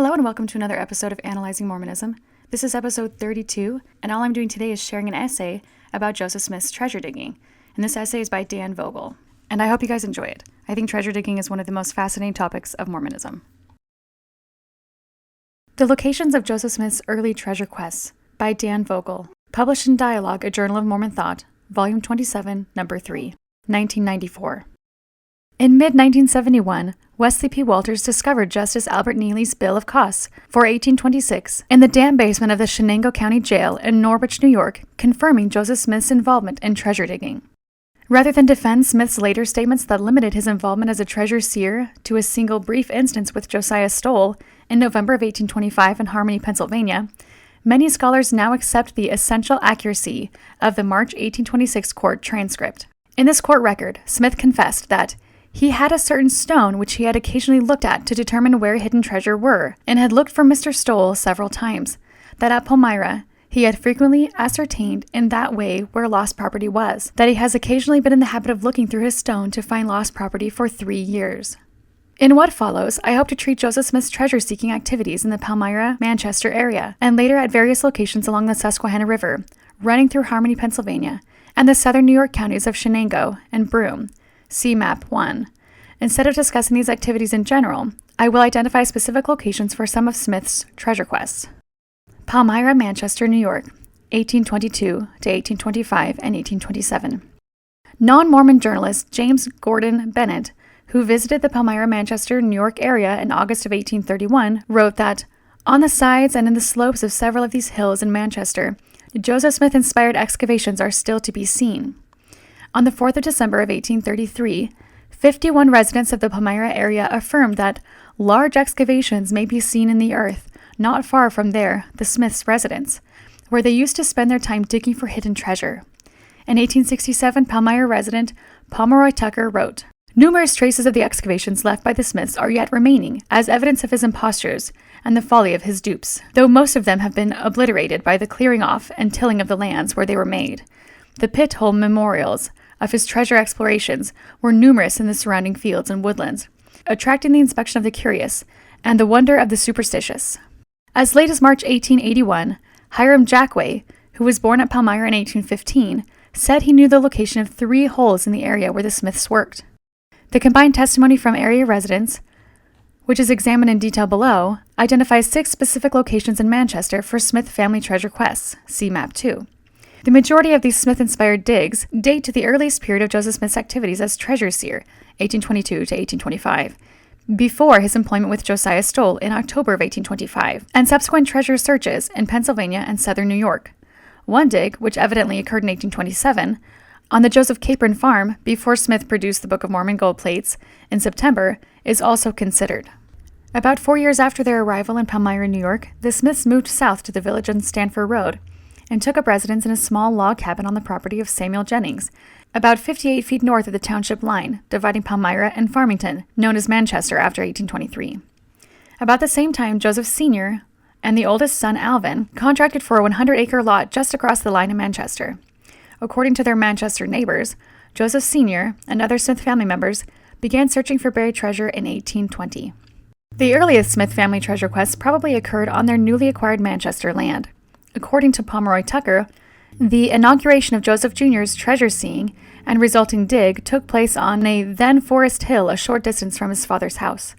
Hello and welcome to another episode of Analyzing Mormonism. This is episode 32, and all I'm doing today is sharing an essay about Joseph Smith's treasure digging. And this essay is by Dan Vogel. And I hope you guys enjoy it. I think treasure digging is one of the most fascinating topics of Mormonism. The Locations of Joseph Smith's Early Treasure Quests by Dan Vogel. Published in Dialogue, a Journal of Mormon Thought, Volume 27, Number 3, 1994. In mid-1971, Wesley P. Walters discovered Justice Albert Neely's Bill of Costs for 1826 in the damp basement of the Shenango County Jail in Norwich, New York, confirming Joseph Smith's involvement in treasure digging. Rather than defend Smith's later statements that limited his involvement as a treasure seer to a single brief instance with Josiah Stowell in November of 1825 in Harmony, Pennsylvania, many scholars now accept the essential accuracy of the March 1826 court transcript. In this court record, Smith confessed that he had a certain stone which he had occasionally looked at to determine where hidden treasure were, and had looked for Mr. Stowell several times, that at Palmyra he had frequently ascertained in that way where lost property was, that he has occasionally been in the habit of looking through his stone to find lost property for 3 years. In what follows, I hope to treat Joseph Smith's treasure-seeking activities in the Palmyra, Manchester area, and later at various locations along the Susquehanna River, running through Harmony, Pennsylvania, and the southern New York counties of Shenango and Broome. See Map 1. Instead of discussing these activities in general, I will identify specific locations for some of Smith's treasure quests. Palmyra, Manchester, New York, 1822 to 1825 and 1827. Non-Mormon journalist James Gordon Bennett, who visited the Palmyra, Manchester, New York area in August of 1831, wrote that, on the sides and in the slopes of several of these hills in Manchester, Joseph Smith-inspired excavations are still to be seen. On the 4th of December of 1833, 51 residents of the Palmyra area affirmed that large excavations may be seen in the earth, not far from there, the Smiths' residence, where they used to spend their time digging for hidden treasure. In 1867, Palmyra resident Pomeroy Tucker wrote, numerous traces of the excavations left by the Smiths are yet remaining, as evidence of his impostures and the folly of his dupes, though most of them have been obliterated by the clearing off and tilling of the lands where they were made. The pit-hole memorials of his treasure explorations were numerous in the surrounding fields and woodlands, attracting the inspection of the curious and the wonder of the superstitious. As late as March 1881, Hiram Jackway, who was born at Palmyra in 1815, said he knew the location of 3 holes in the area where the Smiths worked. The combined testimony from area residents, which is examined in detail below, identifies 6 specific locations in Manchester for Smith family treasure quests. See Map 2. The majority of these Smith-inspired digs date to the earliest period of Joseph Smith's activities as treasure seer, 1822 to 1825, before his employment with Josiah Stowell in October of 1825, and subsequent treasure searches in Pennsylvania and southern New York. One dig, which evidently occurred in 1827, on the Joseph Capron farm before Smith produced the Book of Mormon gold plates in September, is also considered. About 4 years after their arrival in Palmyra, New York, the Smiths moved south to the village on Stanford Road, and took up residence in a small log cabin on the property of Samuel Jennings, about 58 feet north of the township line, dividing Palmyra and Farmington, known as Manchester after 1823. About the same time, Joseph Sr. and the oldest son, Alvin, contracted for a 100-acre lot just across the line in Manchester. According to their Manchester neighbors, Joseph Sr. and other Smith family members began searching for buried treasure in 1820. The earliest Smith family treasure quests probably occurred on their newly acquired Manchester land. According to Pomeroy Tucker, the inauguration of Joseph Jr.'s treasure-seeing and resulting dig took place on a then forest hill a short distance from his father's house.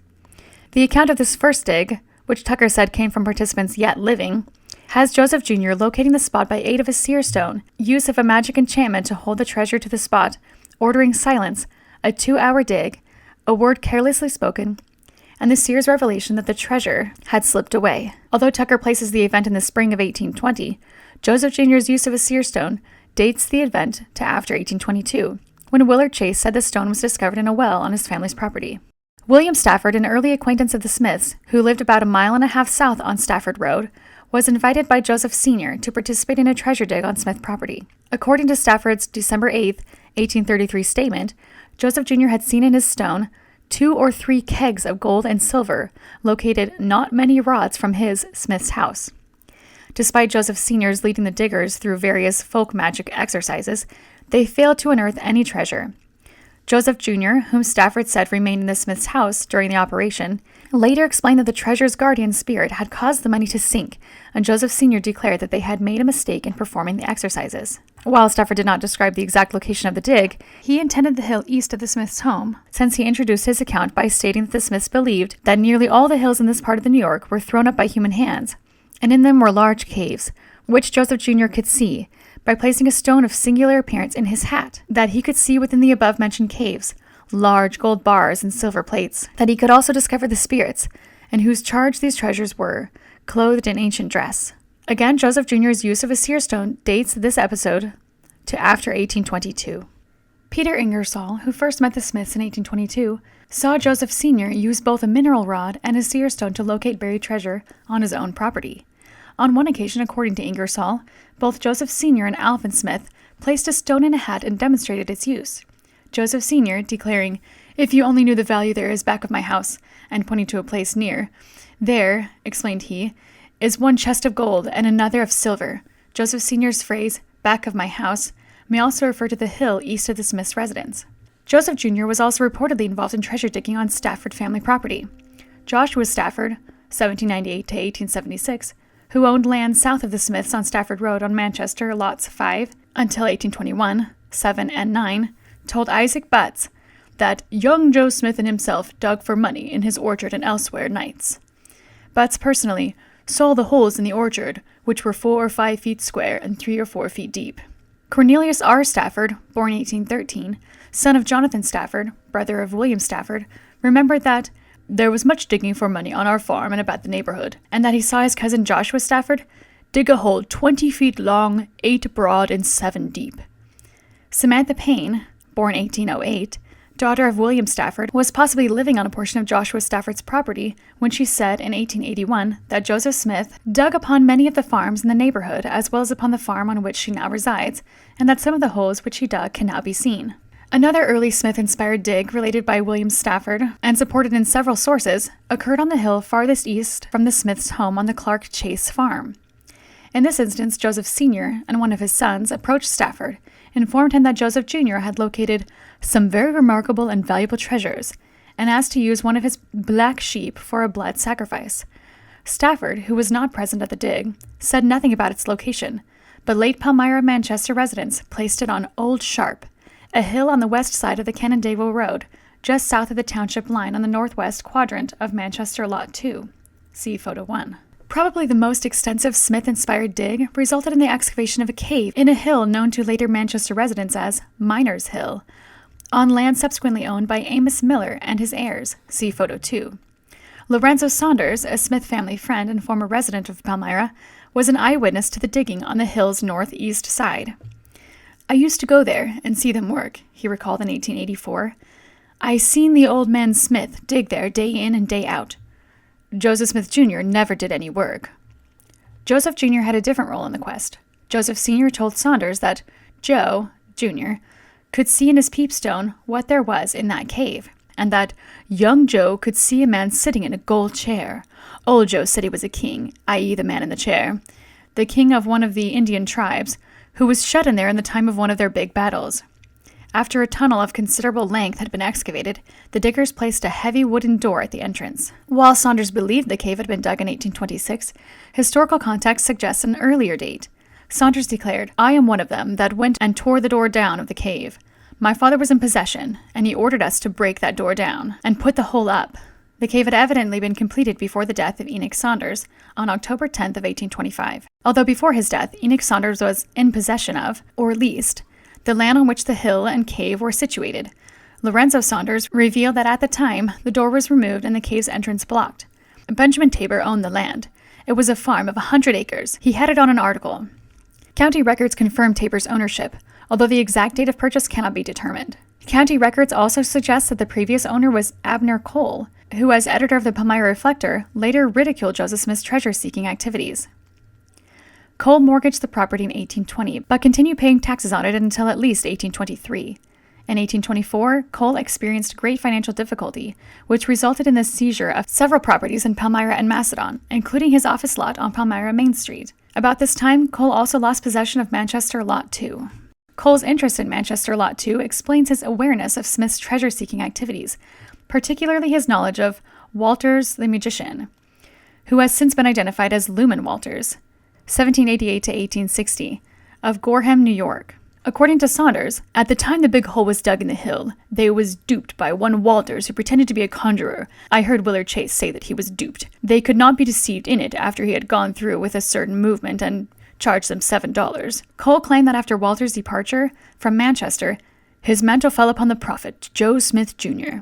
The account of this first dig, which Tucker said came from participants yet living, has Joseph Jr. locating the spot by aid of a seer stone, use of a magic enchantment to hold the treasure to the spot, ordering silence, a 2-hour dig, a word carelessly spoken, and the seer's revelation that the treasure had slipped away. Although Tucker places the event in the spring of 1820, Joseph Jr.'s use of a seer stone dates the event to after 1822, when Willard Chase said the stone was discovered in a well on his family's property. William Stafford, an early acquaintance of the Smiths, who lived about 1.5 miles south on Stafford Road, was invited by Joseph Sr. to participate in a treasure dig on Smith property. According to Stafford's December 8, 1833 statement, Joseph Jr. had seen in his stone 2 or 3 kegs of gold and silver located not many rods from his, Smith's, house. Despite Joseph Sr.'s leading the diggers through various folk magic exercises, they failed to unearth any treasure. Joseph Jr., whom Stafford said remained in the Smith's house during the operation, later explained that the treasure's guardian spirit had caused the money to sink, and Joseph Sr. declared that they had made a mistake in performing the exercises. While Stafford did not describe the exact location of the dig, he intended the hill east of the Smiths' home, since he introduced his account by stating that the Smiths believed that nearly all the hills in this part of the New York were thrown up by human hands, and in them were large caves, which Joseph Jr. could see by placing a stone of singular appearance in his hat, that he could see within the above-mentioned caves, large gold bars and silver plates, that he could also discover the spirits, and whose charge these treasures were, clothed in ancient dress. Again, Joseph Jr.'s use of a seer stone dates this episode to after 1822. Peter Ingersoll, who first met the Smiths in 1822, saw Joseph Sr. use both a mineral rod and a seer stone to locate buried treasure on his own property. On one occasion, according to Ingersoll, both Joseph Sr. and Alvin Smith placed a stone in a hat and demonstrated its use. Joseph Sr. declaring, "If you only knew the value there is back of my house," and pointing to a place near. "There," explained he, "is one chest of gold and another of silver." Joseph Sr.'s phrase, "back of my house," may also refer to the hill east of the Smith's residence. Joseph Jr. was also reportedly involved in treasure digging on Stafford family property. Joshua Stafford, 1798 to 1876, who owned land south of the Smiths on Stafford Road on Manchester, lots 5, until 1821, 7, and 9, told Isaac Butts that young Joe Smith and himself dug for money in his orchard and elsewhere nights. Butts personally saw the holes in the orchard, which were 4 or 5 feet square and 3 or 4 feet deep. Cornelius R. Stafford, born 1813, son of Jonathan Stafford, brother of William Stafford, remembered that there was much digging for money on our farm and about the neighborhood, and that he saw his cousin Joshua Stafford dig a hole 20 feet long, 8 broad, and 7 deep. Samantha Payne, born 1808, daughter of William Stafford, was possibly living on a portion of Joshua Stafford's property when she said in 1881 that Joseph Smith dug upon many of the farms in the neighborhood as well as upon the farm on which she now resides, and that some of the holes which he dug can now be seen. Another early Smith-inspired dig, related by William Stafford and supported in several sources, occurred on the hill farthest east from the Smiths' home on the Clark Chase farm. In this instance, Joseph Sr. and one of his sons approached Stafford, informed him that Joseph Jr. had located some very remarkable and valuable treasures, and asked to use one of his black sheep for a blood sacrifice. Stafford, who was not present at the dig, said nothing about its location, but late Palmyra, Manchester residents placed it on Old Sharp, a hill on the west side of the Canandaigua Road, just south of the township line on the northwest quadrant of Manchester Lot 2. See Photo 1. Probably the most extensive Smith-inspired dig resulted in the excavation of a cave in a hill known to later Manchester residents as Miners Hill, on land subsequently owned by Amos Miller and his heirs. See Photo 2. Lorenzo Saunders, a Smith family friend and former resident of Palmyra, was an eyewitness to the digging on the hill's northeast side. "I used to go there and see them work," he recalled in 1884. "I seen the old man Smith dig there day in and day out. Joseph Smith Jr. never did any work." Joseph Jr. had a different role in the quest. Joseph Sr. told Saunders that Joe, Jr., could see in his peepstone what there was in that cave, and that young Joe could see a man sitting in a gold chair. Old Joe said he was a king, i.e. the man in the chair, the king of one of the Indian tribes, who was shut in there in the time of one of their big battles. After a tunnel of considerable length had been excavated, the diggers placed a heavy wooden door at the entrance. While Saunders believed the cave had been dug in 1826, historical context suggests an earlier date. Saunders declared, "I am one of them that went and tore the door down of the cave. My father was in possession, and he ordered us to break that door down and put the hole up." The cave had evidently been completed before the death of Enoch Saunders on October 10th of 1825. Although before his death, Enoch Saunders was in possession of, or leased, the land on which the hill and cave were situated. Lorenzo Saunders revealed that at the time, the door was removed and the cave's entrance blocked. Benjamin Tabor owned the land. It was a farm of 100 acres. He had it on an article. County records confirm Tabor's ownership, although the exact date of purchase cannot be determined. County records also suggest that the previous owner was Abner Cole, who, as editor of the Palmyra Reflector, later ridiculed Joseph Smith's treasure-seeking activities. Cole mortgaged the property in 1820, but continued paying taxes on it until at least 1823. In 1824, Cole experienced great financial difficulty, which resulted in the seizure of several properties in Palmyra and Macedon, including his office lot on Palmyra Main Street. About this time, Cole also lost possession of Manchester Lot 2. Cole's interest in Manchester Lot 2 explains his awareness of Smith's treasure-seeking activities, particularly his knowledge of Walters the magician, who has since been identified as Luman Walters, 1788 to 1860, of Gorham, New York. According to Saunders, at the time the big hole was dug in the hill, they was duped by one Walters who pretended to be a conjurer. I heard Willard Chase say that he was duped. They could not be deceived in it after he had gone through with a certain movement and charged them $7. Cole claimed that after Walters' departure from Manchester, his mantle fell upon the prophet, Joe Smith, Jr.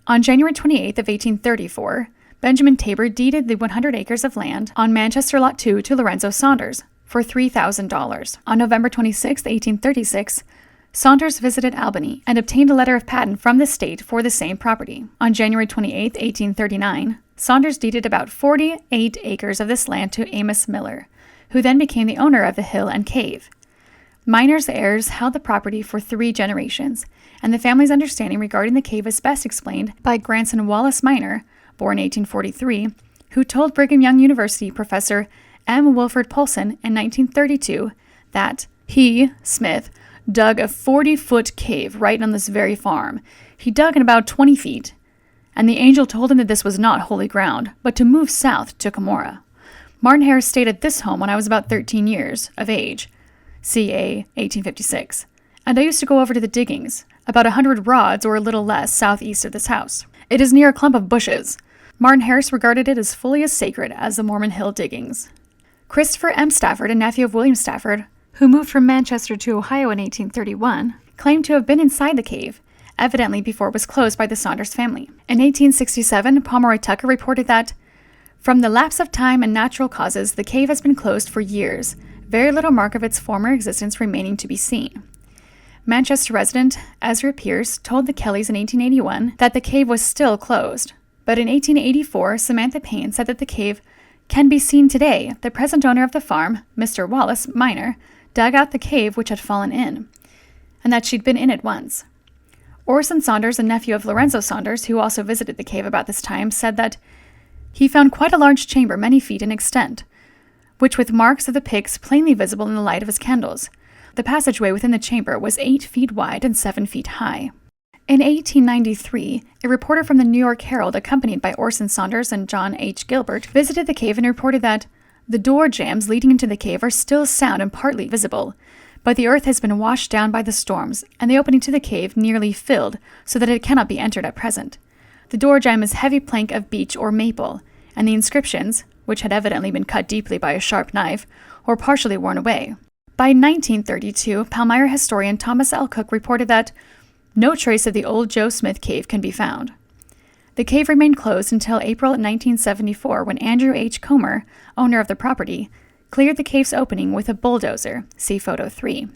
On January 28th of 1834, Benjamin Tabor deeded the 100 acres of land on Manchester Lot 2 to Lorenzo Saunders for $3,000. On November 26, 1836, Saunders visited Albany and obtained a letter of patent from the state for the same property. On January 28, 1839, Saunders deeded about 48 acres of this land to Amos Miller, who then became the owner of the hill and cave. Minor's heirs held the property for 3 generations, and the family's understanding regarding the cave is best explained by grandson Wallace Minor, born 1843, who told Brigham Young University professor M. Wilford Polson in 1932 that he, Smith, dug a 40-foot cave right on this very farm. He dug in about 20 feet, and the angel told him that this was not holy ground, but to move south to Cumorah. Martin Harris stayed at this home when I was about 13 years of age, ca. 1856, and I used to go over to the diggings, about 100 rods or a little less southeast of this house. It is near a clump of bushes. Martin Harris regarded it as fully as sacred as the Mormon Hill diggings. Christopher M. Stafford, a nephew of William Stafford, who moved from Manchester to Ohio in 1831, claimed to have been inside the cave, evidently before it was closed by the Saunders family. In 1867, Pomeroy Tucker reported that, "From the lapse of time and natural causes, the cave has been closed for years, very little mark of its former existence remaining to be seen." Manchester resident Ezra Pierce told the Kellys in 1881 that the cave was still closed. But in 1884, Samantha Payne said that the cave can be seen today. The present owner of the farm, Mr. Wallace Minor, dug out the cave which had fallen in, and that she'd been in it once. Orson Saunders, a nephew of Lorenzo Saunders, who also visited the cave about this time, said that he found quite a large chamber many feet in extent, which with marks of the picks plainly visible in the light of his candles. The passageway within the chamber was 8 feet wide and 7 feet high. In 1893, a reporter from the New York Herald, accompanied by Orson Saunders and John H. Gilbert, visited the cave and reported that the door jambs leading into the cave are still sound and partly visible, but the earth has been washed down by the storms, and the opening to the cave nearly filled, so that it cannot be entered at present. The door jamb is heavy plank of beech or maple, and the inscriptions, which had evidently been cut deeply by a sharp knife, were partially worn away. By 1932, Palmyra historian Thomas L. Cook reported that no trace of the old Joe Smith cave can be found. The cave remained closed until April 1974, when Andrew H. Comer, owner of the property, cleared the cave's opening with a bulldozer, see photo 3.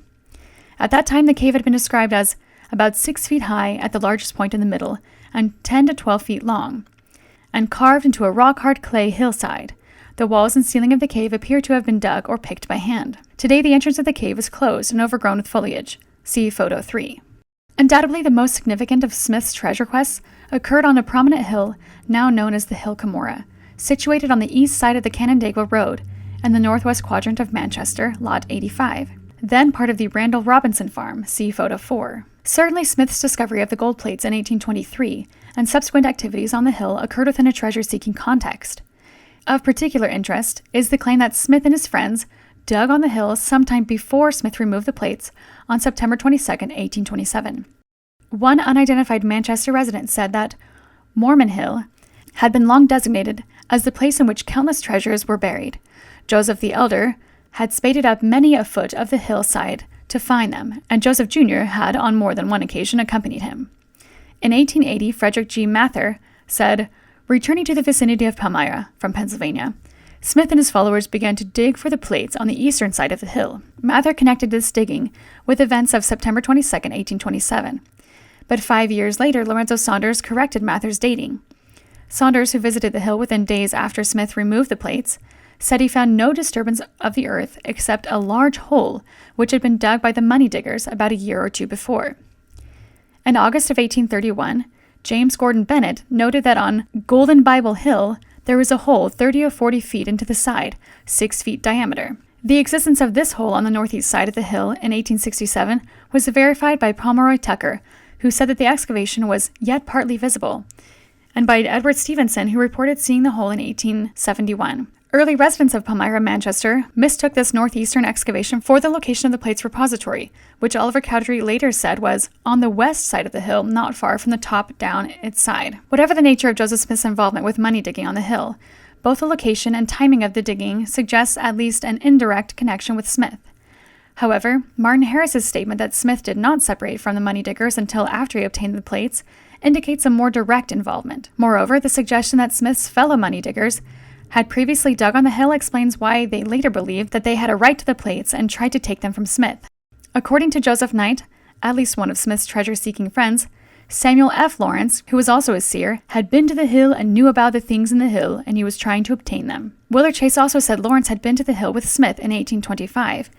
At that time, the cave had been described as about 6 feet high at the largest point in the middle and 10 to 12 feet long, and carved into a rock-hard clay hillside. The walls and ceiling of the cave appear to have been dug or picked by hand. Today, the entrance of the cave is closed and overgrown with foliage, see photo 3. Undoubtedly, the most significant of Smith's treasure quests occurred on a prominent hill now known as the Hill Cumorah, situated on the east side of the Canandaigua Road and the northwest quadrant of Manchester, Lot 85, then part of the Randall Robinson Farm, see photo 4. Certainly, Smith's discovery of the gold plates in 1823 and subsequent activities on the hill occurred within a treasure-seeking context. Of particular interest is the claim that Smith and his friends dug on the hill sometime before Smith removed the plates on September 22, 1827. One unidentified Manchester resident said that Mormon Hill had been long designated as the place in which countless treasures were buried. Joseph the Elder had spaded up many a foot of the hillside to find them, and Joseph Jr. had on more than one occasion accompanied him. In 1880, Frederick G. Mather said, returning to the vicinity of Palmyra from Pennsylvania, Smith and his followers began to dig for the plates on the eastern side of the hill. Mather connected this digging with events of September 22, 1827. But 5 years later, Lorenzo Saunders corrected Mather's dating. Saunders, who visited the hill within days after Smith removed the plates, said he found no disturbance of the earth except a large hole which had been dug by the money diggers about a year or two before. In August of 1831, James Gordon Bennett noted that on Golden Bible Hill, there was a hole 30 or 40 feet into the side, 6 feet diameter. The existence of this hole on the northeast side of the hill in 1867 was verified by Pomeroy Tucker, who said that the excavation was yet partly visible, and by Edward Stevenson, who reported seeing the hole in 1871. Early residents of Palmyra, Manchester, mistook this northeastern excavation for the location of the plates repository, which Oliver Cowdery later said was on the west side of the hill, not far from the top down its side. Whatever the nature of Joseph Smith's involvement with money digging on the hill, both the location and timing of the digging suggests at least an indirect connection with Smith. However, Martin Harris's statement that Smith did not separate from the money diggers until after he obtained the plates indicates a more direct involvement. Moreover, the suggestion that Smith's fellow money diggers had previously dug on the hill explains why they later believed that they had a right to the plates and tried to take them from Smith. According to Joseph Knight, at least one of Smith's treasure-seeking friends, Samuel F. Lawrence, who was also a seer, had been to the hill and knew about the things in the hill, and he was trying to obtain them. Willard Chase also said Lawrence had been to the hill with Smith in 1825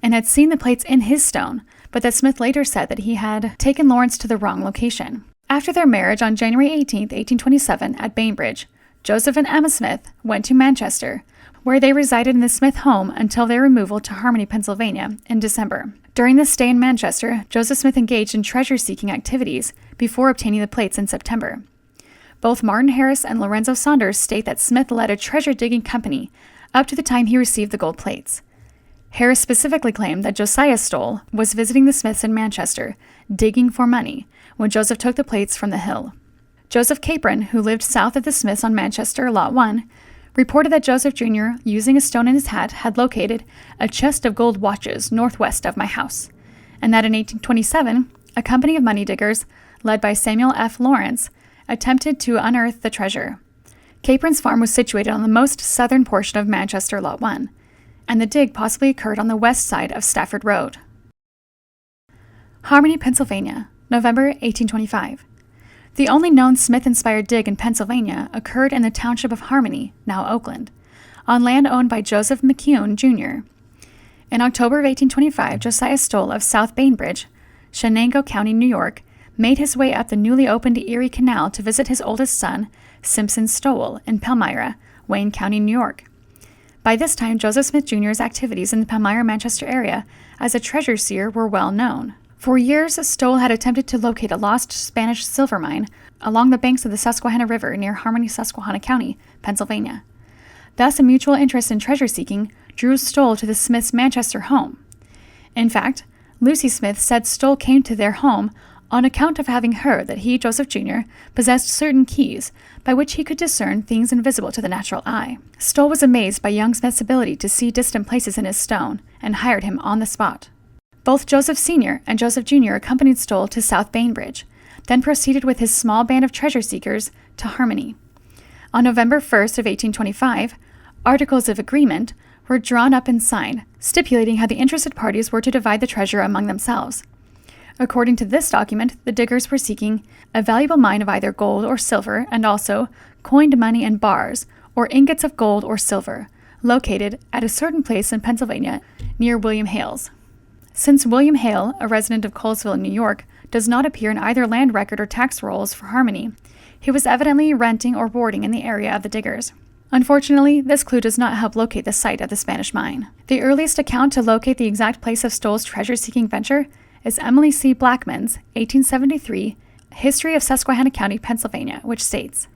and had seen the plates in his stone, but that Smith later said that he had taken Lawrence to the wrong location. After their marriage on January 18, 1827, at Bainbridge, Joseph and Emma Smith went to Manchester, where they resided in the Smith home until their removal to Harmony, Pennsylvania, in December. During this stay in Manchester, Joseph Smith engaged in treasure-seeking activities before obtaining the plates in September. Both Martin Harris and Lorenzo Saunders state that Smith led a treasure-digging company up to the time he received the gold plates. Harris specifically claimed that Josiah Stoll was visiting the Smiths in Manchester, digging for money, when Joseph took the plates from the hill. Joseph Capron, who lived south of the Smiths on Manchester, Lot 1, reported that Joseph Jr., using a stone in his hat, had located a chest of gold watches northwest of my house, and that in 1827, a company of money diggers, led by Samuel F. Lawrence, attempted to unearth the treasure. Capron's farm was situated on the most southern portion of Manchester, Lot 1, and the dig possibly occurred on the west side of Stafford Road. Harmony, Pennsylvania, November 1825. The only known Smith-inspired dig in Pennsylvania occurred in the township of Harmony, now Oakland, on land owned by Joseph McCune, Jr. In October of 1825, Josiah Stoll of South Bainbridge, Shenango County, New York, made his way up the newly opened Erie Canal to visit his oldest son, Simpson Stowell, in Palmyra, Wayne County, New York. By this time, Joseph Smith Jr.'s activities in the Palmyra-Manchester area as a treasure seer were well known. For years, Stoll had attempted to locate a lost Spanish silver mine along the banks of the Susquehanna River near Harmony, Susquehanna County, Pennsylvania. Thus, a mutual interest in treasure-seeking drew Stoll to the Smiths' Manchester home. In fact, Lucy Smith said Stoll came to their home on account of having heard that he, Joseph Jr., possessed certain keys by which he could discern things invisible to the natural eye. Stoll was amazed by young Smith's ability to see distant places in his stone and hired him on the spot. Both Joseph Sr. and Joseph Jr. accompanied Stoll to South Bainbridge, then proceeded with his small band of treasure seekers to Harmony. On November 1st of 1825, articles of agreement were drawn up and signed, stipulating how the interested parties were to divide the treasure among themselves. According to this document, the diggers were seeking a valuable mine of either gold or silver, and also coined money and bars, or ingots of gold or silver, located at a certain place in Pennsylvania near William Hale's. Since William Hale, a resident of Colesville, New York, does not appear in either land record or tax rolls for Harmony, he was evidently renting or boarding in the area of the diggers. Unfortunately, this clue does not help locate the site of the Spanish mine. The earliest account to locate the exact place of Stoll's treasure-seeking venture is Emily C. Blackman's 1873 History of Susquehanna County, Pennsylvania, which states,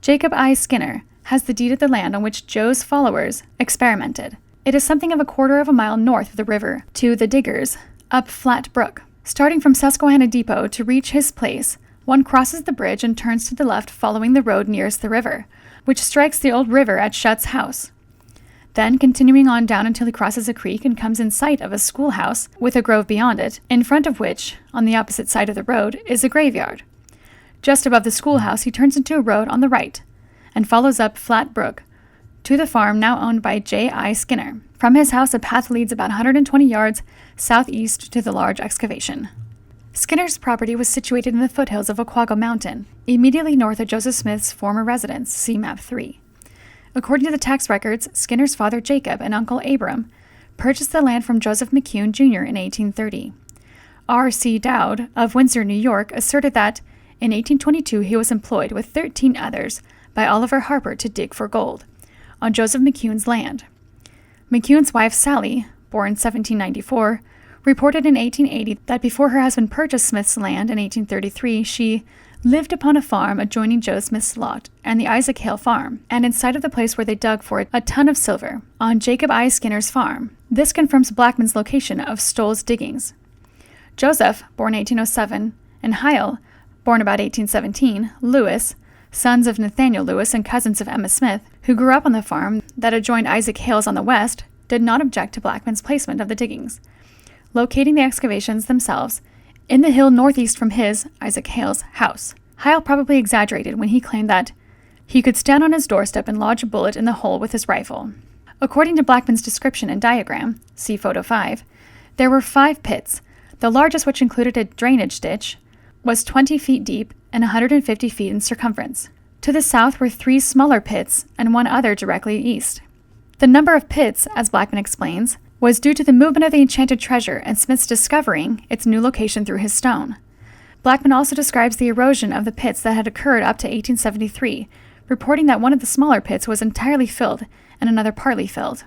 Jacob I. Skinner has the deed of the land on which Joe's followers experimented. It is something of a quarter of a mile north of the river to the diggers, up Flat Brook. Starting from Susquehanna Depot to reach his place, one crosses the bridge and turns to the left following the road nearest the river, which strikes the old river at Shutt's house. Then continuing on down until he crosses a creek and comes in sight of a schoolhouse with a grove beyond it, in front of which, on the opposite side of the road, is a graveyard. Just above the schoolhouse, he turns into a road on the right and follows up Flat Brook to the farm now owned by J. I. Skinner. From his house, a path leads about 120 yards southeast to the large excavation. Skinner's property was situated in the foothills of Oquago Mountain, immediately north of Joseph Smith's former residence, see Map 3. According to the tax records, Skinner's father Jacob and uncle Abram purchased the land from Joseph McCune, Jr. in 1830. R. C. Dowd of Windsor, New York, asserted that in 1822 he was employed with 13 others by Oliver Harper to dig for gold on Joseph McCune's land. McEwen's wife, Sally, born 1794, reported in 1880 that before her husband purchased Smith's land in 1833, she lived upon a farm adjoining Joe Smith's lot and the Isaac Hale farm, and in sight of the place where they dug for it a ton of silver, on Jacob I. Skinner's farm. This confirms Blackman's location of Stoll's diggings. Joseph, born 1807, and Hyle, born about 1817, Lewis, sons of Nathaniel Lewis and cousins of Emma Smith, who grew up on the farm that adjoined Isaac Hale's on the west, did not object to Blackman's placement of the diggings, locating the excavations themselves in the hill northeast from his, Isaac Hale's, house. Hyle probably exaggerated when he claimed that he could stand on his doorstep and lodge a bullet in the hole with his rifle. According to Blackman's description and diagram, see photo 5, there were 5 pits, the largest, which included a drainage ditch, was 20 feet deep and 150 feet in circumference. To the south were 3 smaller pits and 1 other directly east. The number of pits, as Blackman explains, was due to the movement of the enchanted treasure and Smith's discovering its new location through his stone. Blackman also describes the erosion of the pits that had occurred up to 1873, reporting that one of the smaller pits was entirely filled and another partly filled.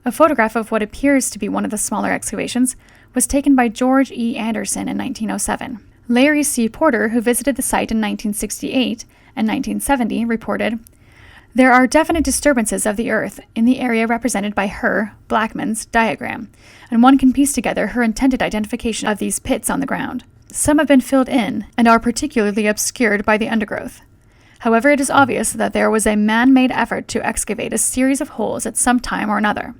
A photograph of what appears to be one of the smaller excavations was taken by George E. Anderson in 1907. Larry C. Porter, who visited the site in 1968 and 1970, reported, "There are definite disturbances of the earth in the area represented by her, Blackman's, diagram, and one can piece together her intended identification of these pits on the ground. Some have been filled in and are particularly obscured by the undergrowth. However, it is obvious that there was a man-made effort to excavate a series of holes at some time or another.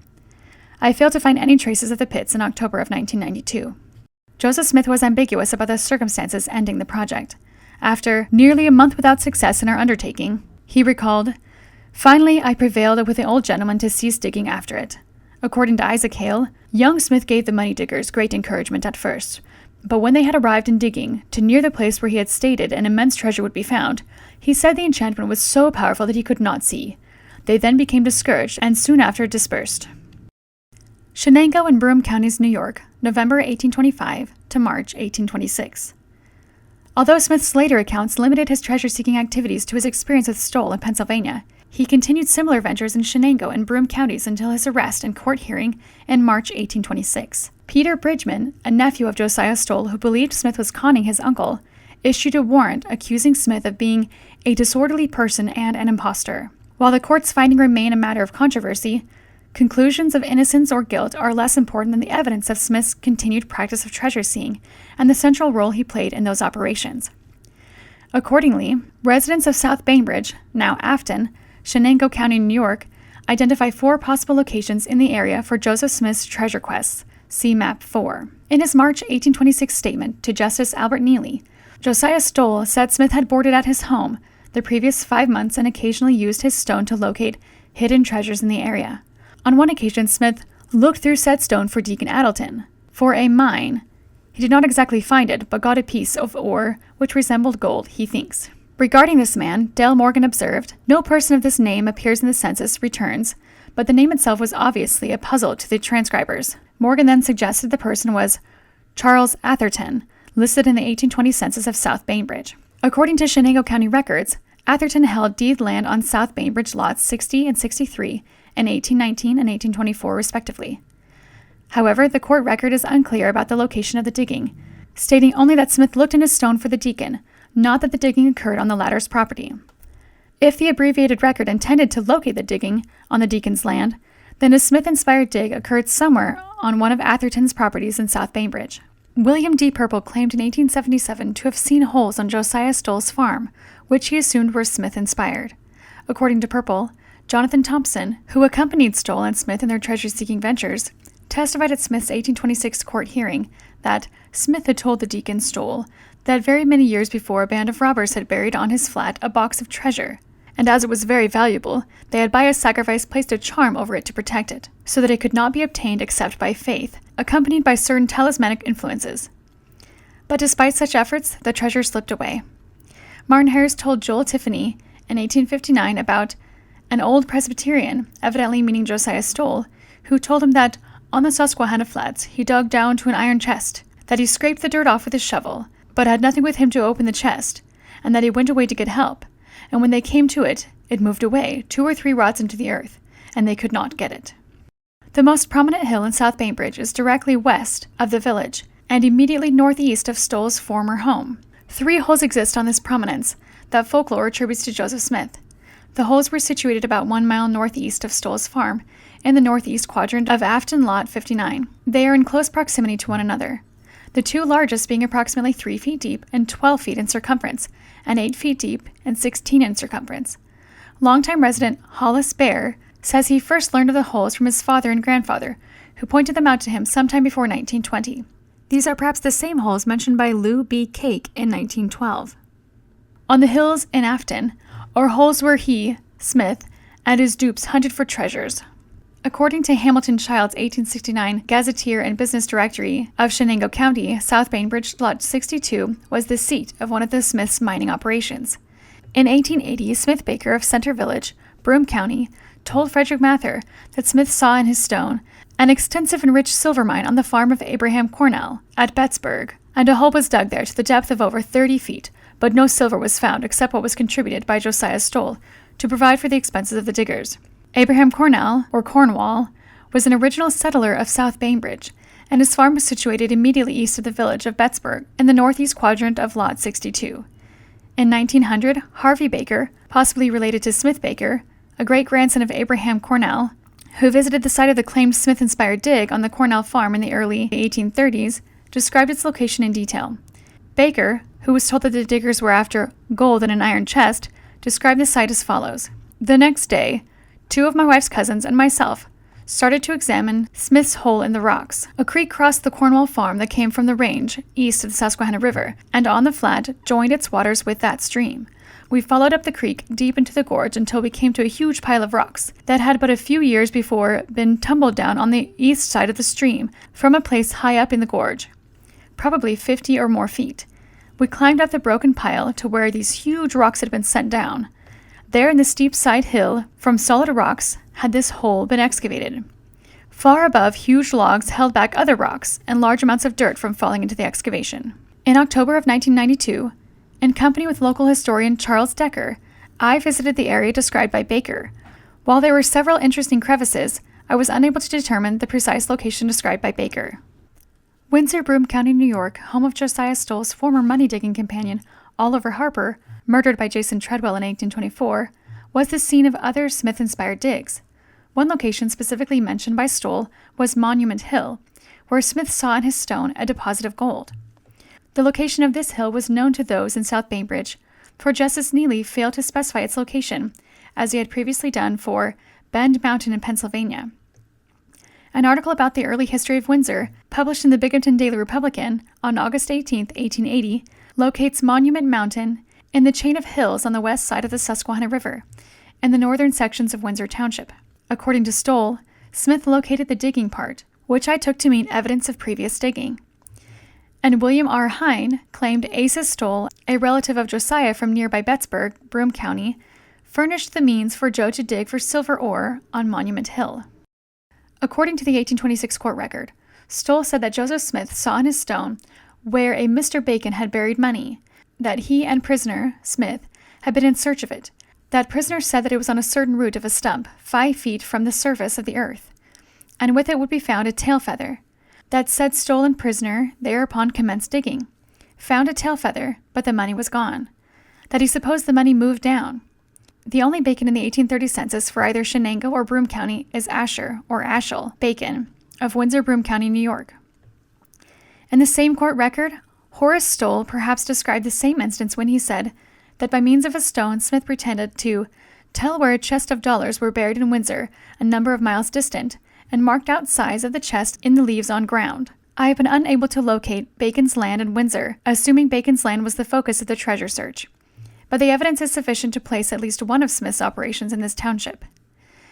I failed to find any traces of the pits in October of 1992. Joseph Smith was ambiguous about the circumstances ending the project. After nearly a month without success in our undertaking, he recalled, "Finally, I prevailed with the old gentleman to cease digging after it. According to Isaac Hale, young Smith gave the money diggers great encouragement at first, but when they had arrived in digging to near the place where he had stated an immense treasure would be found, he said the enchantment was so powerful that he could not see. They then became discouraged and soon after dispersed." Shenango in Broome Counties, New York, November 1825 to March 1826. Although Smith's later accounts limited his treasure-seeking activities to his experience with Stoll in Pennsylvania, he continued similar ventures in Shenango and Broome counties until his arrest and court hearing in March 1826. Peter Bridgman, a nephew of Josiah Stoll who believed Smith was conning his uncle, issued a warrant accusing Smith of being a disorderly person and an impostor. While the court's finding remain a matter of controversy, conclusions of innocence or guilt are less important than the evidence of Smith's continued practice of treasure-seeing and the central role he played in those operations. Accordingly, residents of South Bainbridge, now Afton, Shenango County, New York, identify 4 possible locations in the area for Joseph Smith's treasure quests. See Map 4. In his March 1826 statement to Justice Albert Neely, Josiah Stoll said Smith had boarded at his home the previous 5 months and occasionally used his stone to locate hidden treasures in the area. On one occasion, Smith looked through said stone for Deacon Addleton for a mine. He did not exactly find it, but got a piece of ore which resembled gold, he thinks. Regarding this man, Dale Morgan observed, "No person of this name appears in the census returns, but the name itself was obviously a puzzle to the transcribers." Morgan then suggested the person was Charles Atherton, listed in the 1820 census of South Bainbridge. According to Shenango County records, Atherton held deed land on South Bainbridge lots 60 and 63 in 1819 and 1824 respectively. However, the court record is unclear about the location of the digging, stating only that Smith looked in his stone for the deacon, not that the digging occurred on the latter's property. If the abbreviated record intended to locate the digging on the deacon's land, then a Smith-inspired dig occurred somewhere on one of Atherton's properties in South Bainbridge. William D. Purple claimed in 1877 to have seen holes on Josiah Stoll's farm, which he assumed were Smith-inspired. According to Purple, Jonathan Thompson, who accompanied Stoll and Smith in their treasure-seeking ventures, testified at Smith's 1826 court hearing that Smith had told the deacon Stoll that very many years before a band of robbers had buried on his flat a box of treasure, and as it was very valuable, they had by a sacrifice placed a charm over it to protect it, so that it could not be obtained except by faith, accompanied by certain talismanic influences. But despite such efforts, the treasure slipped away. Martin Harris told Joel Tiffany in 1859 about an old Presbyterian, evidently meaning Josiah Stoll, who told him that on the Susquehanna Flats he dug down to an iron chest, that he scraped the dirt off with his shovel, but had nothing with him to open the chest, and that he went away to get help, and when they came to it, it moved away 2 or 3 rods into the earth, and they could not get it. The most prominent hill in South Bainbridge is directly west of the village and immediately northeast of Stoll's former home. 3 holes exist on this prominence that folklore attributes to Joseph Smith. The holes were situated about 1 mile northeast of Stoll's farm in the northeast quadrant of Afton Lot 59. They are in close proximity to one another, the 2 largest being approximately 3 feet deep and 12 feet in circumference, and 8 feet deep and 16 in circumference. Longtime resident Hollis Bear says he first learned of the holes from his father and grandfather, who pointed them out to him sometime before 1920. These are perhaps the same holes mentioned by Lou B. Cake in 1912. On the hills in Afton are holes where he, Smith, and his dupes hunted for treasures. According to Hamilton Child's 1869 Gazetteer and Business Directory of Shenango County, South Bainbridge Lot 62 was the seat of one of the Smiths' mining operations. In 1880, Smith Baker of Center Village, Broome County, told Frederick Mather that Smith saw in his stone an extensive and rich silver mine on the farm of Abraham Cornell at Bettsburg, and a hole was dug there to the depth of over 30 feet, but no silver was found except what was contributed by Josiah Stoll to provide for the expenses of the diggers. Abraham Cornell, or Cornwall, was an original settler of South Bainbridge, and his farm was situated immediately east of the village of Bettsburg in the northeast quadrant of Lot 62. In 1900, Harvey Baker, possibly related to Smith Baker, a great-grandson of Abraham Cornell, who visited the site of the claimed Smith-inspired dig on the Cornell farm in the early 1830s, described its location in detail. Baker, who was told that the diggers were after gold in an iron chest, described the site as follows. The next day, 2 of my wife's cousins and myself started to examine Smith's hole in the rocks. A creek crossed the Cornwall farm that came from the range east of the Susquehanna River, and on the flat joined its waters with that stream. We followed up the creek deep into the gorge until we came to a huge pile of rocks that had but a few years before been tumbled down on the east side of the stream from a place high up in the gorge, probably 50 or more feet. We climbed up the broken pile to where these huge rocks had been sent down. There in the steep side hill, from solid rocks, had this hole been excavated. Far above, huge logs held back other rocks and large amounts of dirt from falling into the excavation. In October of 1992, in company with local historian Charles Decker, I visited the area described by Baker. While there were several interesting crevices, I was unable to determine the precise location described by Baker. Windsor, Broome County, New York, home of Josiah Stoll's former money-digging companion, Oliver Harper, murdered by Jason Treadwell in 1824, was the scene of other Smith-inspired digs. One location specifically mentioned by Stoll was Monument Hill, where Smith saw in his stone a deposit of gold. The location of this hill was known to those in South Bainbridge, for Justice Neely failed to specify its location, as he had previously done for Bend Mountain in Pennsylvania. An article about the early history of Windsor, published in the Binghamton Daily Republican on August 18, 1880, locates Monument Mountain in the chain of hills on the west side of the Susquehanna River, in the northern sections of Windsor Township. According to Stoll, Smith located the digging part, which I took to mean evidence of previous digging. And William R. Hine claimed Asa Stoll, a relative of Josiah from nearby Bettsburg, Broome County, furnished the means for Joe to dig for silver ore on Monument Hill. According to the 1826 court record, Stoll said that Joseph Smith saw in his stone where a Mr. Bacon had buried money, that he and prisoner, Smith, had been in search of it. That prisoner said that it was on a certain root of a stump 5 feet from the surface of the earth, and with it would be found a tail feather. That said Stoll and prisoner thereupon commenced digging, found a tail feather, but the money was gone. That he supposed the money moved down. The only Bacon in the 1830 census for either Shenango or Broome County is Asher, or Ashel, Bacon, of Windsor, Broome County, New York. In the same court record, Horace Stoll perhaps described the same instance when he said that by means of a stone Smith pretended to tell where a chest of dollars were buried in Windsor, a number of miles distant, and marked out size of the chest in the leaves on ground. I have been unable to locate Bacon's land in Windsor, assuming Bacon's land was the focus of the treasure search. But the evidence is sufficient to place at least one of Smith's operations in this township.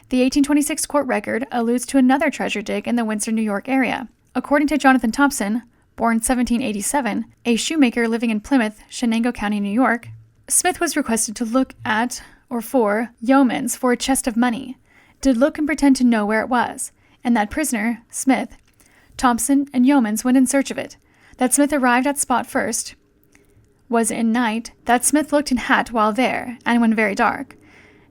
The 1826 court record alludes to another treasure dig in the Windsor, New York area. According to Jonathan Thompson, born 1787, a shoemaker living in Plymouth, Shenango County, New York, Smith was requested to look at, or for, yeomans for a chest of money, did look and pretend to know where it was, and that prisoner, Smith, Thompson, and yeomans went in search of it, that Smith arrived at spot first, was in night, that Smith looked in hat while there, and when very dark,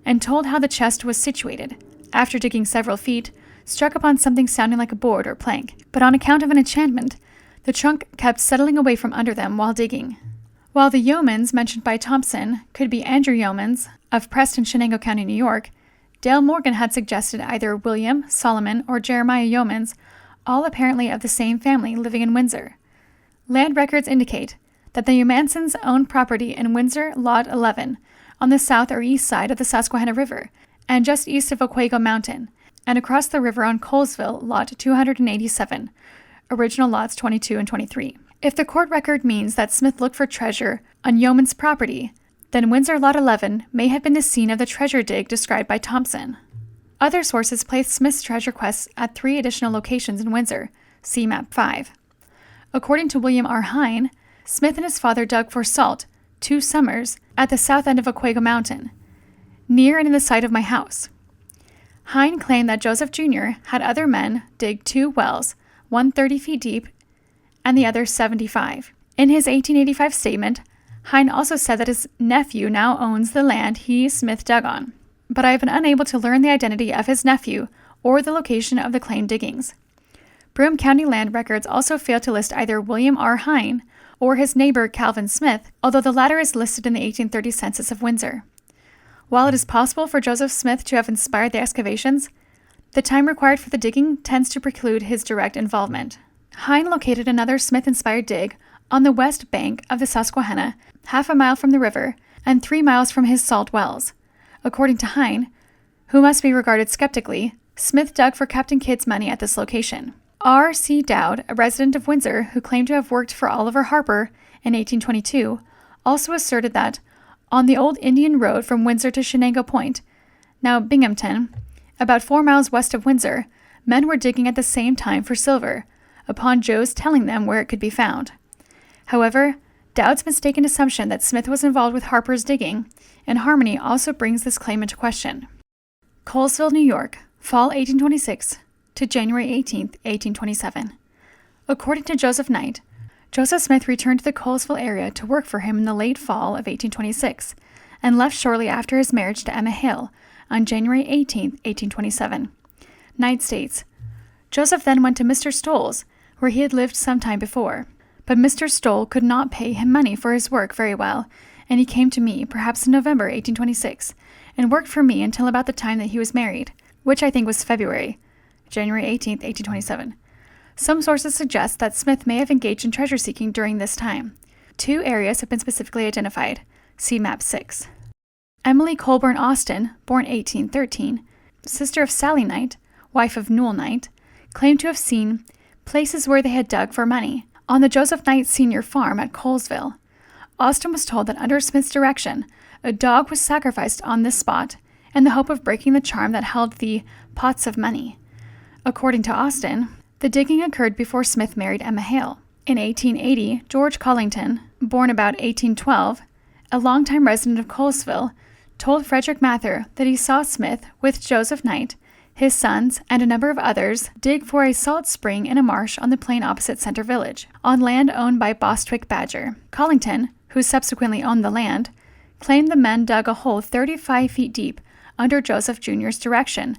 and told how the chest was situated. After digging several feet, struck upon something sounding like a board or plank, but on account of an enchantment, the trunk kept settling away from under them while digging. While the Yeomans mentioned by Thompson could be Andrew Yeomans of Preston, Shenango County, New York, Dale Morgan had suggested either William, Solomon, or Jeremiah Yeomans, all apparently of the same family living in Windsor. Land records indicate that the Yeomansons owned property in Windsor Lot 11 on the south or east side of the Susquehanna River and just east of Oquago Mountain, and across the river on Colesville Lot 287, original lots 22 and 23. If the court record means that Smith looked for treasure on Yeoman's property, then Windsor Lot 11 may have been the scene of the treasure dig described by Thompson. Other sources place Smith's treasure quests at 3 additional locations in Windsor, see Map 5. According to William R. Hine, Smith and his father dug for salt 2 summers at the south end of Oquago Mountain, near and in the site of my house. Hine claimed that Joseph Jr. had other men dig 2 wells, one 30 feet deep and the other 75. In his 1885 statement, Hine also said that his nephew now owns the land he, Smith, dug on, but I have been unable to learn the identity of his nephew or the location of the claimed diggings. Broome County land records also fail to list either William R. Hine or his neighbor Calvin Smith, although the latter is listed in the 1830 census of Windsor. While it is possible for Joseph Smith to have inspired the excavations, the time required for the digging tends to preclude his direct involvement. Hine located another Smith-inspired dig on the west bank of the Susquehanna, half a mile from the river and 3 miles from his salt wells. According to Hine, who must be regarded skeptically, Smith dug for Captain Kidd's money at this location. R. C. Dowd, a resident of Windsor who claimed to have worked for Oliver Harper in 1822, also asserted that on the old Indian road from Windsor to Shenango Point, now Binghamton, about 4 miles west of Windsor, men were digging at the same time for silver, upon Joe's telling them where it could be found. However, Dowd's mistaken assumption that Smith was involved with Harper's digging in harmony also brings this claim into question. Colesville, New York, fall 1826 to January 18, 1827. According to Joseph Knight, Joseph Smith returned to the Colesville area to work for him in the late fall of 1826 and left shortly after his marriage to Emma Hale on January 18, 1827. Knight states, Joseph then went to Mr. Stoll's, where he had lived some time before, but Mr. Stoll could not pay him money for his work very well, and he came to me, perhaps in November 1826, and worked for me until about the time that he was married, which I think was February, January 18, 1827. Some sources suggest that Smith may have engaged in treasure seeking during this time. 2 areas have been specifically identified. See Map 6. Emily Colburn Austin, born 1813, sister of Sally Knight, wife of Newell Knight, claimed to have seen places where they had dug for money on the Joseph Knight Sr. farm at Colesville. Austin was told that under Smith's direction, a dog was sacrificed on this spot in the hope of breaking the charm that held the pots of money. According to Austin, the digging occurred before Smith married Emma Hale. In 1880, George Collington, born about 1812, a longtime resident of Colesville, told Frederick Mather that he saw Smith with Joseph Knight, his sons, and a number of others dig for a salt spring in a marsh on the plain opposite Center Village, on land owned by Bostwick Badger. Collington, who subsequently owned the land, claimed the men dug a hole 35 feet deep under Joseph Jr.'s direction,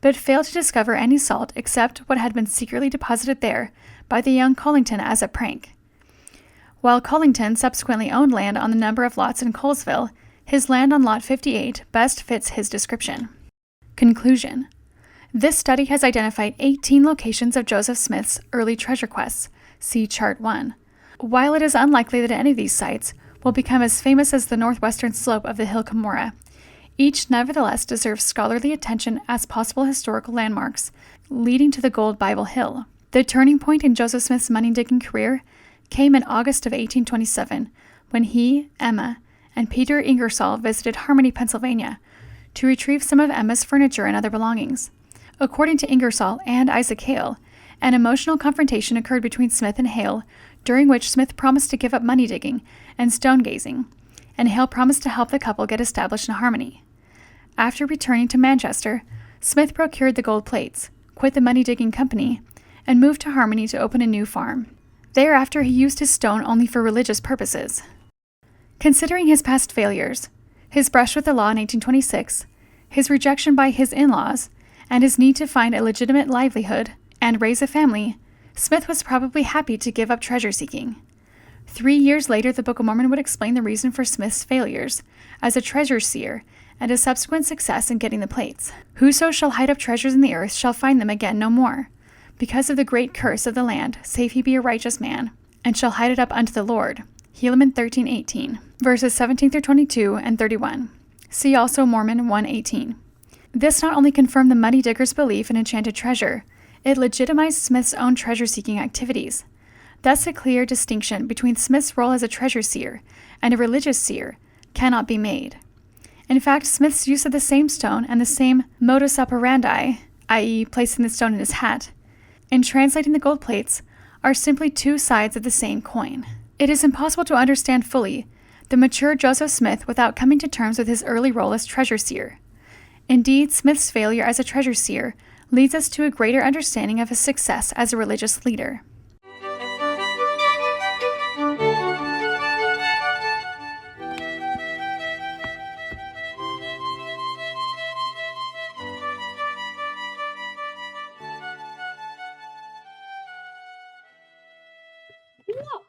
but failed to discover any salt except what had been secretly deposited there by the young Collington as a prank. While Collington subsequently owned land on the number of lots in Colesville, his land on Lot 58 best fits his description. Conclusion. This study has identified 18 locations of Joseph Smith's early treasure quests, see Chart 1. While it is unlikely that any of these sites will become as famous as the northwestern slope of the Hill Cumorah, each nevertheless deserves scholarly attention as possible historical landmarks leading to the Gold Bible Hill. The turning point in Joseph Smith's money-digging career came in August of 1827, when he, Emma, and Peter Ingersoll visited Harmony, Pennsylvania, to retrieve some of Emma's furniture and other belongings. According to Ingersoll and Isaac Hale, an emotional confrontation occurred between Smith and Hale, during which Smith promised to give up money digging and stone gazing, and Hale promised to help the couple get established in Harmony. After returning to Manchester, Smith procured the gold plates, quit the money-digging company, and moved to Harmony to open a new farm. Thereafter, he used his stone only for religious purposes. Considering his past failures, his brush with the law in 1826, his rejection by his in-laws, and his need to find a legitimate livelihood and raise a family, Smith was probably happy to give up treasure seeking. 3 years later, the Book of Mormon would explain the reason for Smith's failures as a treasure seer and his subsequent success in getting the plates. Whoso shall hide up treasures in the earth shall find them again no more, because of the great curse of the land, save he be a righteous man, and shall hide it up unto the Lord. Helaman 13:18, verses 17 through 22 and 31. See also Mormon 1:18. This not only confirmed the money digger's belief in enchanted treasure, it legitimized Smith's own treasure-seeking activities. Thus, a clear distinction between Smith's role as a treasure seer and a religious seer cannot be made. In fact, Smith's use of the same stone and the same modus operandi, i.e., placing the stone in his hat, and translating the gold plates, are simply two sides of the same coin. It is impossible to understand fully the mature Joseph Smith without coming to terms with his early role as treasure seer. Indeed, Smith's failure as a treasure seer leads us to a greater understanding of his success as a religious leader. No.